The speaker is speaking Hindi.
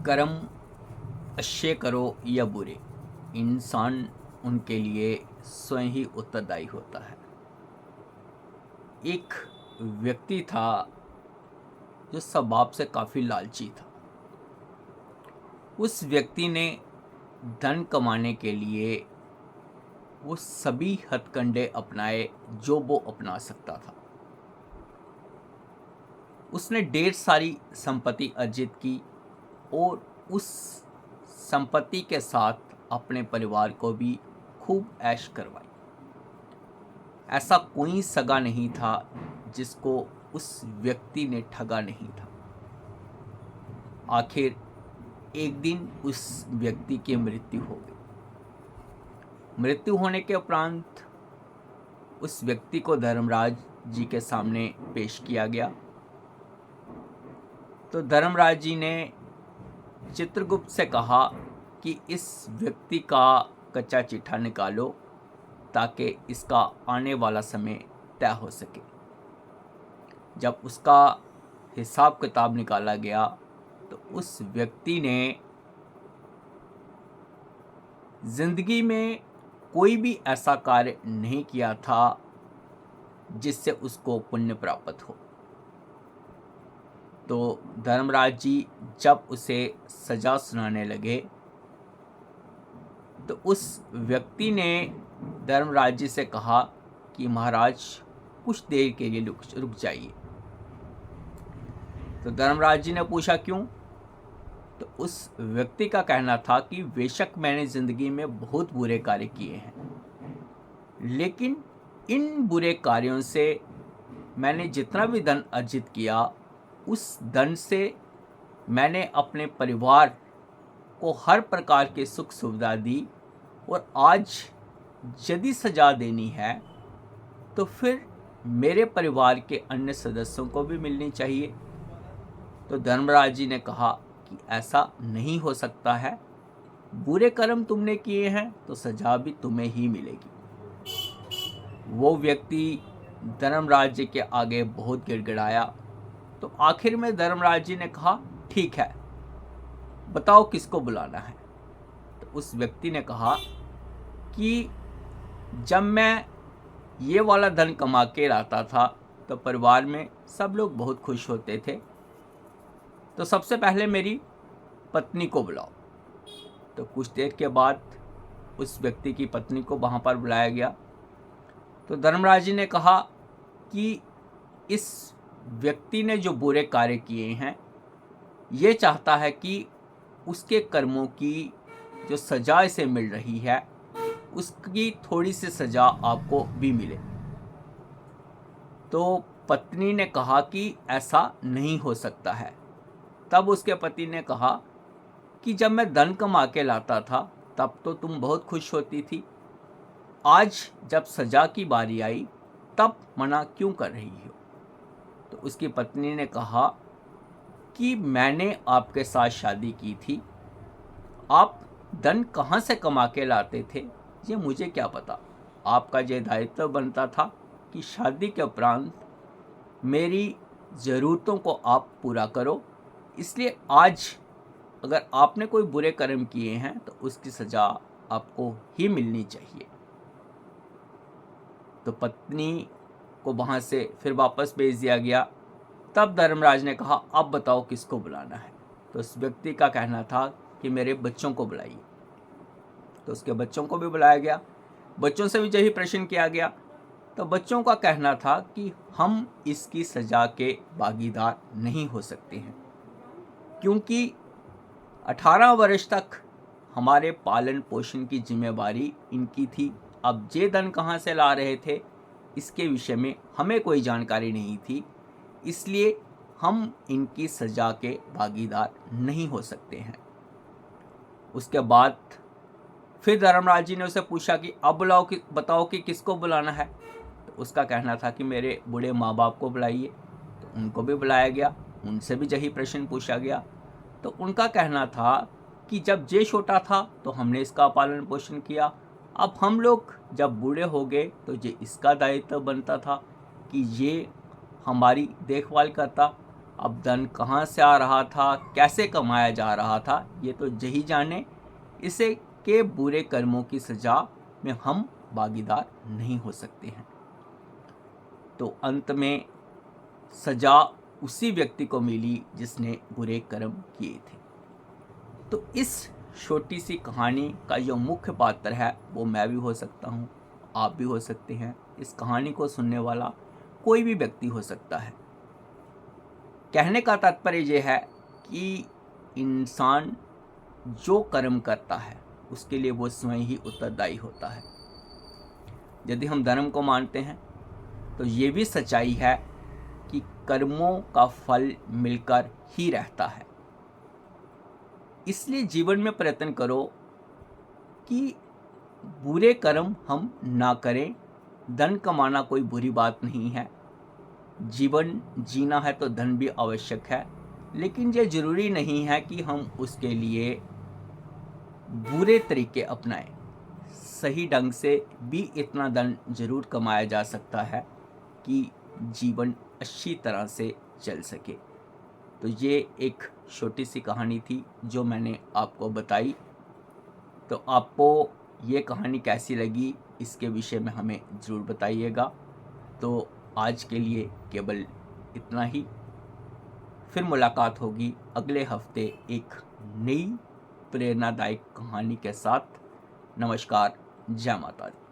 कर्म अच्छे करो या बुरे, इंसान उनके लिए स्वयं ही उत्तरदायी होता है। एक व्यक्ति था जो स्वभाव से काफ़ी लालची था। उस व्यक्ति ने धन कमाने के लिए वो सभी हथकंडे अपनाए जो वो अपना सकता था। उसने ढेर सारी संपत्ति अर्जित की और उस संपत्ति के साथ अपने परिवार को भी खूब ऐश करवाई। ऐसा कोई सगा नहीं था जिसको उस व्यक्ति ने ठगा नहीं था। आखिर एक दिन उस व्यक्ति की मृत्यु हो गई। मृत्यु होने के उपरांत उस व्यक्ति को धर्मराज जी के सामने पेश किया गया। तो धर्मराज जी ने चित्रगुप्त से कहा कि इस व्यक्ति का कच्चा चिट्ठा निकालो ताकि इसका आने वाला समय तय हो सके। जब उसका हिसाब किताब निकाला गया तो उस व्यक्ति ने जिंदगी में कोई भी ऐसा कार्य नहीं किया था जिससे उसको पुण्य प्राप्त हो। तो धर्मराज जी जब उसे सजा सुनाने लगे तो उस व्यक्ति ने धर्मराज जी से कहा कि महाराज कुछ देर के लिए रुक जाइए। तो धर्मराज जी ने पूछा क्यों? तो उस व्यक्ति का कहना था कि बेशक मैंने ज़िंदगी में बहुत बुरे कार्य किए हैं, लेकिन इन बुरे कार्यों से मैंने जितना भी धन अर्जित किया उस धन से मैंने अपने परिवार को हर प्रकार की सुख सुविधा दी, और आज यदि सजा देनी है तो फिर मेरे परिवार के अन्य सदस्यों को भी मिलनी चाहिए। तो धर्मराज जी ने कहा कि ऐसा नहीं हो सकता है, बुरे कर्म तुमने किए हैं तो सजा भी तुम्हें ही मिलेगी। वो व्यक्ति धर्मराज जी के आगे बहुत गिड़गिड़ाया। तो आखिर में धर्मराज जी ने कहा ठीक है, बताओ किसको बुलाना है। तो उस व्यक्ति ने कहा कि जब मैं ये वाला धन कमा के लाता था तो परिवार में सब लोग बहुत खुश होते थे, तो सबसे पहले मेरी पत्नी को बुलाओ। तो कुछ देर के बाद उस व्यक्ति की पत्नी को वहाँ पर बुलाया गया। तो धर्मराज जी ने कहा कि इस व्यक्ति ने जो बुरे कार्य किए हैं ये चाहता है कि उसके कर्मों की जो सजा इसे मिल रही है उसकी थोड़ी सी सजा आपको भी मिले। तो पत्नी ने कहा कि ऐसा नहीं हो सकता है। तब उसके पति ने कहा कि जब मैं धन कमा के लाता था तब तो तुम बहुत खुश होती थी, आज जब सजा की बारी आई तब मना क्यों कर रही हो? तो उसकी पत्नी ने कहा कि मैंने आपके साथ शादी की थी, आप धन कहाँ से कमा के लाते थे ये मुझे क्या पता। आपका ये दायित्व बनता था कि शादी के उपरांत मेरी ज़रूरतों को आप पूरा करो, इसलिए आज अगर आपने कोई बुरे कर्म किए हैं तो उसकी सज़ा आपको ही मिलनी चाहिए। तो पत्नी को वहाँ से फिर वापस भेज दिया गया। तब धर्मराज ने कहा अब बताओ किसको बुलाना है। तो उस व्यक्ति का कहना था कि मेरे बच्चों को बुलाइए। तो उसके बच्चों को भी बुलाया गया। बच्चों से भी यही प्रश्न किया गया। तो बच्चों का कहना था कि हम इसकी सज़ा के भागीदार नहीं हो सकते हैं, क्योंकि 18 वर्ष तक हमारे पालन पोषण की जिम्मेवारी इनकी थी। अब ये धन कहाँ से ला रहे थे इसके विषय में हमें कोई जानकारी नहीं थी, इसलिए हम इनकी सज़ा के भागीदार नहीं हो सकते हैं। उसके बाद फिर धर्मराज जी ने उसे पूछा कि अब बताओ कि किसको बुलाना है। तो उसका कहना था कि मेरे बूढ़े माँ बाप को बुलाइए। तो उनको भी बुलाया गया, उनसे भी यही प्रश्न पूछा गया। तो उनका कहना था कि जब ये छोटा था तो हमने इसका पालन पोषण किया, अब हम लोग जब बूढ़े हो गए तो ये इसका दायित्व बनता था कि ये हमारी देखभाल करता। अब धन कहाँ से आ रहा था, कैसे कमाया जा रहा था, ये तो यही जाने। इसे के बुरे कर्मों की सज़ा में हम भागीदार नहीं हो सकते हैं। तो अंत में सज़ा उसी व्यक्ति को मिली जिसने बुरे कर्म किए थे। तो इस छोटी सी कहानी का जो मुख्य पात्र है वो मैं भी हो सकता हूँ, आप भी हो सकते हैं। इस कहानी को सुनने वाला कोई भी व्यक्ति हो सकता है। कहने का तात्पर्य यह है कि इंसान जो कर्म करता है उसके लिए वो स्वयं ही उत्तरदायी होता है। यदि हम धर्म को मानते हैं तो ये भी सच्चाई है कि कर्मों का फल मिलकर ही रहता है। इसलिए जीवन में प्रयत्न करो कि बुरे कर्म हम ना करें। धन कमाना कोई बुरी बात नहीं है, जीवन जीना है तो धन भी आवश्यक है, लेकिन ये ज़रूरी नहीं है कि हम उसके लिए बुरे तरीके अपनाएं। सही ढंग से भी इतना धन जरूर कमाया जा सकता है कि जीवन अच्छी तरह से चल सके। तो ये एक छोटी सी कहानी थी जो मैंने आपको बताई। तो आपको ये कहानी कैसी लगी इसके विषय में हमें ज़रूर बताइएगा। तो आज के लिए केवल इतना ही। फिर मुलाकात होगी अगले हफ्ते एक नई प्रेरणादायक कहानी के साथ। नमस्कार, जय माता दी।